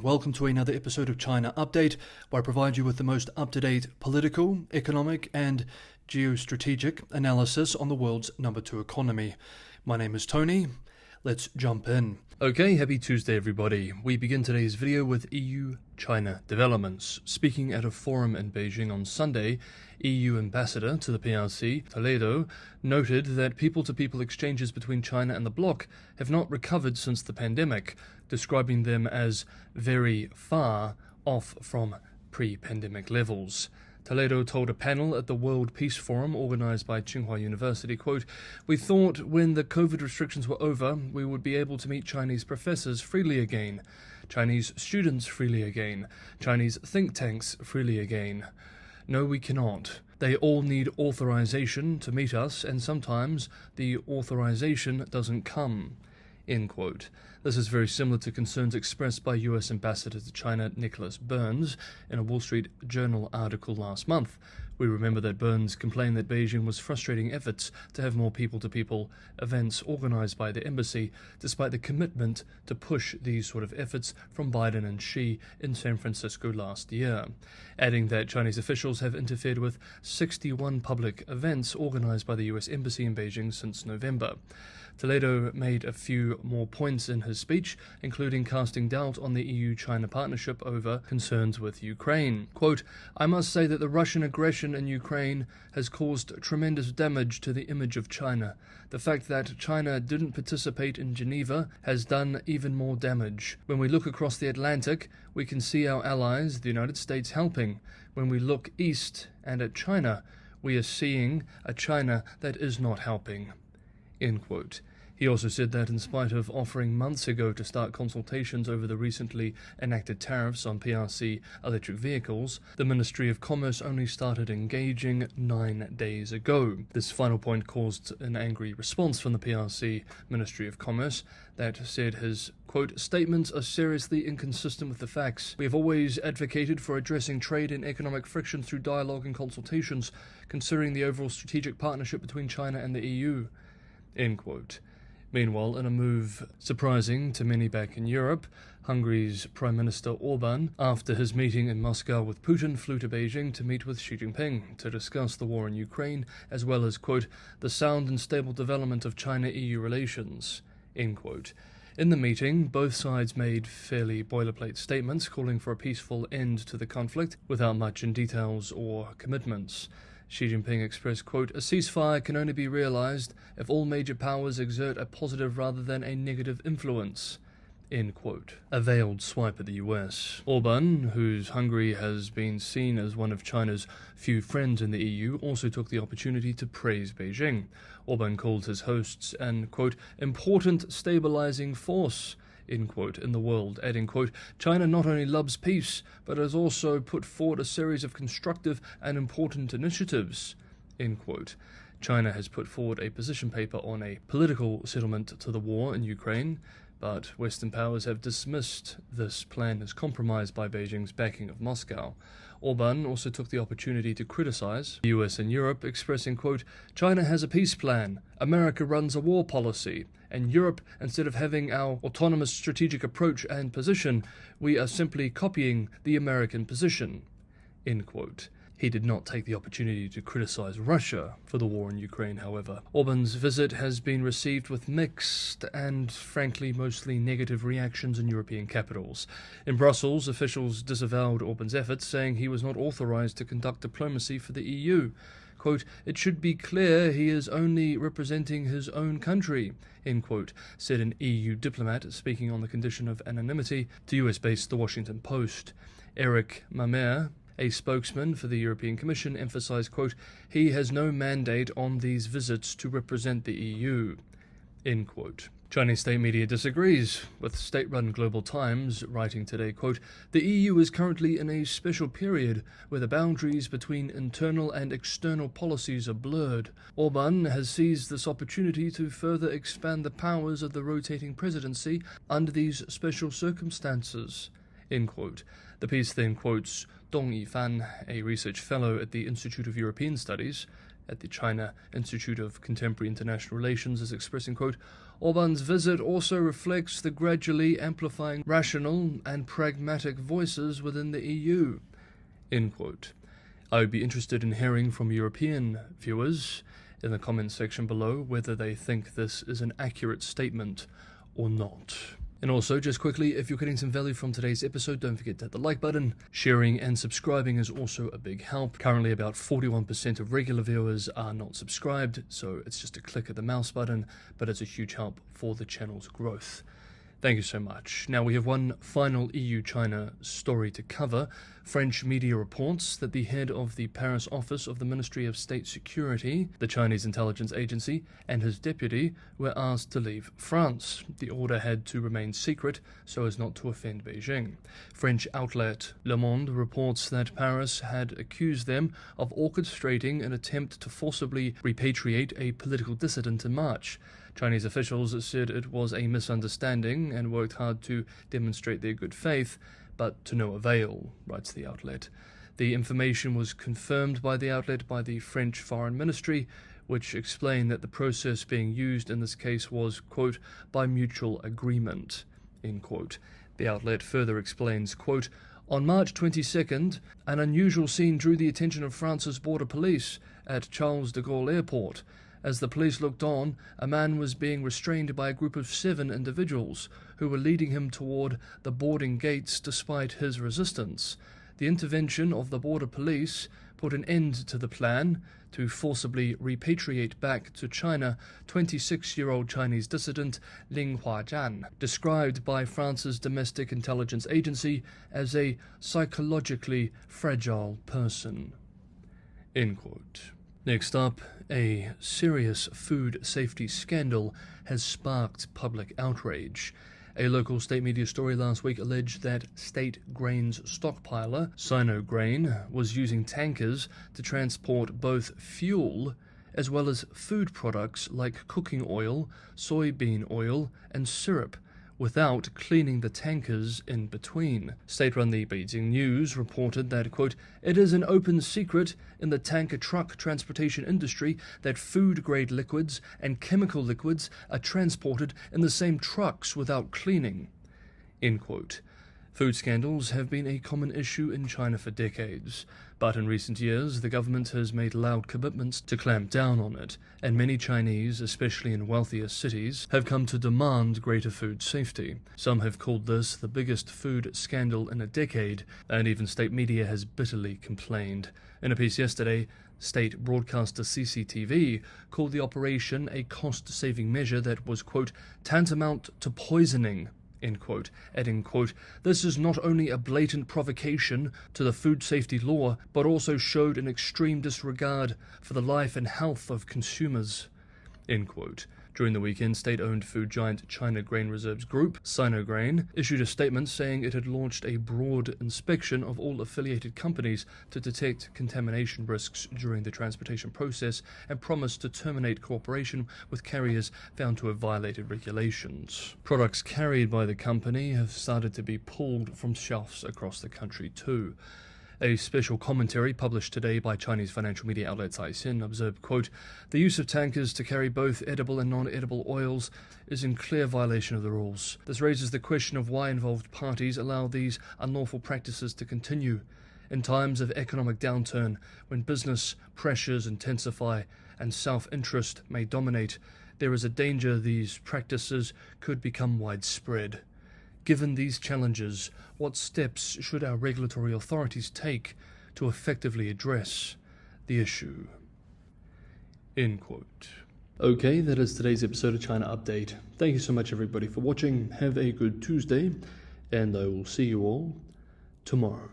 Welcome to another episode of China Update, where I provide you with the most up-to-date political, economic and geostrategic analysis on the world's number 2 economy. My name is Tony. Let's jump in. Okay, happy Tuesday everybody. We begin today's video with EU-China developments. Speaking at a forum in Beijing on Sunday, EU ambassador to the PRC, Toledo, noted that people-to-people exchanges between China and the bloc have not recovered since the pandemic, describing them as very far off from pre-pandemic levels. Toledo told a panel at the World Peace Forum organized by Tsinghua University, quote, "We thought when the COVID restrictions were over, we would be able to meet Chinese professors freely again, Chinese students freely again, Chinese think tanks freely again. No, we cannot. They all need authorization to meet us, and sometimes the authorization doesn't come." End quote. This is very similar to concerns expressed by US Ambassador to China Nicholas Burns in a Wall Street Journal article last month. We remember that Burns complained that Beijing was frustrating efforts to have more people-to-people events organized by the embassy, despite the commitment to push these sort of efforts from Biden and Xi in San Francisco last year, adding that Chinese officials have interfered with 61 public events organized by the US Embassy in Beijing since November. Toledo made a few more points in his speech, including casting doubt on the EU-China partnership over concerns with Ukraine. Quote, "I must say that the Russian aggression in Ukraine has caused tremendous damage to the image of China. The fact that China didn't participate in Geneva has done even more damage. When we look across the Atlantic, we can see our allies, the United States, helping. When we look east and at China, we are seeing a China that is not helping." End quote. He also said that in spite of offering months ago to start consultations over the recently enacted tariffs on PRC electric vehicles, the Ministry of Commerce only started engaging 9 days ago. This final point caused an angry response from the PRC Ministry of Commerce that said his, quote, "statements are seriously inconsistent with the facts. We have always advocated for addressing trade and economic friction through dialogue and consultations, considering the overall strategic partnership between China and the EU." End quote. Meanwhile, in a move surprising to many back in Europe, Hungary's Prime Minister Orban, after his meeting in Moscow with Putin, flew to Beijing to meet with Xi Jinping to discuss the war in Ukraine, as well as, quote, "the sound and stable development of China-EU relations." End quote. In the meeting, both sides made fairly boilerplate statements calling for a peaceful end to the conflict, without much in details or commitments. Xi Jinping expressed, quote, "A ceasefire can only be realized if all major powers exert a positive rather than a negative influence." End quote. A veiled swipe at the US. Orban, whose Hungary has been seen as one of China's few friends in the EU, also took the opportunity to praise Beijing. Orban called his hosts an, quote, "important stabilizing force," end quote, in the world, adding, quote, "China not only loves peace, but has also put forward a series of constructive and important initiatives," end quote. China has put forward a position paper on a political settlement to the war in Ukraine, but Western powers have dismissed this plan as compromised by Beijing's backing of Moscow. Orban also took the opportunity to criticize the US and Europe, expressing, quote, "China has a peace plan, America runs a war policy, and Europe, instead of having our autonomous strategic approach and position, we are simply copying the American position." End quote. He did not take the opportunity to criticize Russia for the war in Ukraine, however. Orban's visit has been received with mixed and, frankly, mostly negative reactions in European capitals. In Brussels, officials disavowed Orban's efforts, saying he was not authorized to conduct diplomacy for the EU. Quote, "It should be clear he is only representing his own country," end quote, said an EU diplomat speaking on the condition of anonymity to US-based The Washington Post. Eric Mamer, a spokesman for the European Commission, emphasized, quote, "he has no mandate on these visits to represent the EU," end quote. Chinese state media disagrees, with state-run Global Times writing today, quote, "The EU is currently in a special period where the boundaries between internal and external policies are blurred. Orban has seized this opportunity to further expand the powers of the rotating presidency under these special circumstances," end quote. The piece then quotes Dong Yifan, a research fellow at the Institute of European Studies at the China Institute of Contemporary International Relations, as expressing, quote, Orban's visit also reflects the gradually amplifying rational and pragmatic voices within the EU. End quote. I would be interested in hearing from European viewers in the comments section below whether they think this is an accurate statement or not. And also, just quickly, if you're getting some value from today's episode, don't forget to hit the like button. Sharing and subscribing is also a big help. Currently, about 41% of regular viewers are not subscribed, so it's just a click of the mouse button, but it's a huge help for the channel's growth. Thank you so much. Now we have one final EU-China story to cover. French media reports that the head of the Paris office of the Ministry of State Security, the Chinese intelligence agency, and his deputy were asked to leave France. The order had to remain secret so as not to offend Beijing. French outlet Le Monde reports that Paris had accused them of orchestrating an attempt to forcibly repatriate a political dissident in March. Chinese officials said it was a misunderstanding and worked hard to demonstrate their good faith, but to no avail, writes the outlet. The information was confirmed by the outlet by the French Foreign Ministry, which explained that the process being used in this case was, quote, by mutual agreement, end quote. The outlet further explains, quote, on March 22nd, an unusual scene drew the attention of France's border police at Charles de Gaulle Airport. As the police looked on, a man was being restrained by a group of 7 individuals who were leading him toward the boarding gates despite his resistance. The intervention of the border police put an end to the plan to forcibly repatriate back to China 26-year-old Chinese dissident Ling Huazhan, described by France's domestic intelligence agency as a psychologically fragile person. End quote. Next up, a serious food safety scandal has sparked public outrage. A local state media story last week alleged that state grains stockpiler, Sinograin, was using tankers to transport both fuel as well as food products like cooking oil, soybean oil, and syrup, without cleaning the tankers in between. State-run The Beijing News reported that, quote, it is an open secret in the tanker truck transportation industry that food-grade liquids and chemical liquids are transported in the same trucks without cleaning, end quote. Food scandals have been a common issue in China for decades, but in recent years the government has made loud commitments to clamp down on it, and many Chinese, especially in wealthier cities, have come to demand greater food safety. Some have called this the biggest food scandal in a decade, and even state media has bitterly complained. In a piece yesterday, state broadcaster CCTV called the operation a cost-saving measure that was, quote, tantamount to poisoning, end quote, adding, quote, this is not only a blatant provocation to the food safety law, but also showed an extreme disregard for the life and health of consumers, end quote. During the weekend, state-owned food giant China Grain Reserves Group, Sinograin, issued a statement saying it had launched a broad inspection of all affiliated companies to detect contamination risks during the transportation process and promised to terminate cooperation with carriers found to have violated regulations. Products carried by the company have started to be pulled from shelves across the country too. A special commentary published today by Chinese financial media outlet Caixin observed, quote, the use of tankers to carry both edible and non-edible oils is in clear violation of the rules. This raises the question of why involved parties allow these unlawful practices to continue. In times of economic downturn, when business pressures intensify and self-interest may dominate, there is a danger these practices could become widespread. Given these challenges, what steps should our regulatory authorities take to effectively address the issue? End quote. Okay, that is today's episode of China Update. Thank you so much everybody for watching. Have a good Tuesday, and I will see you all tomorrow.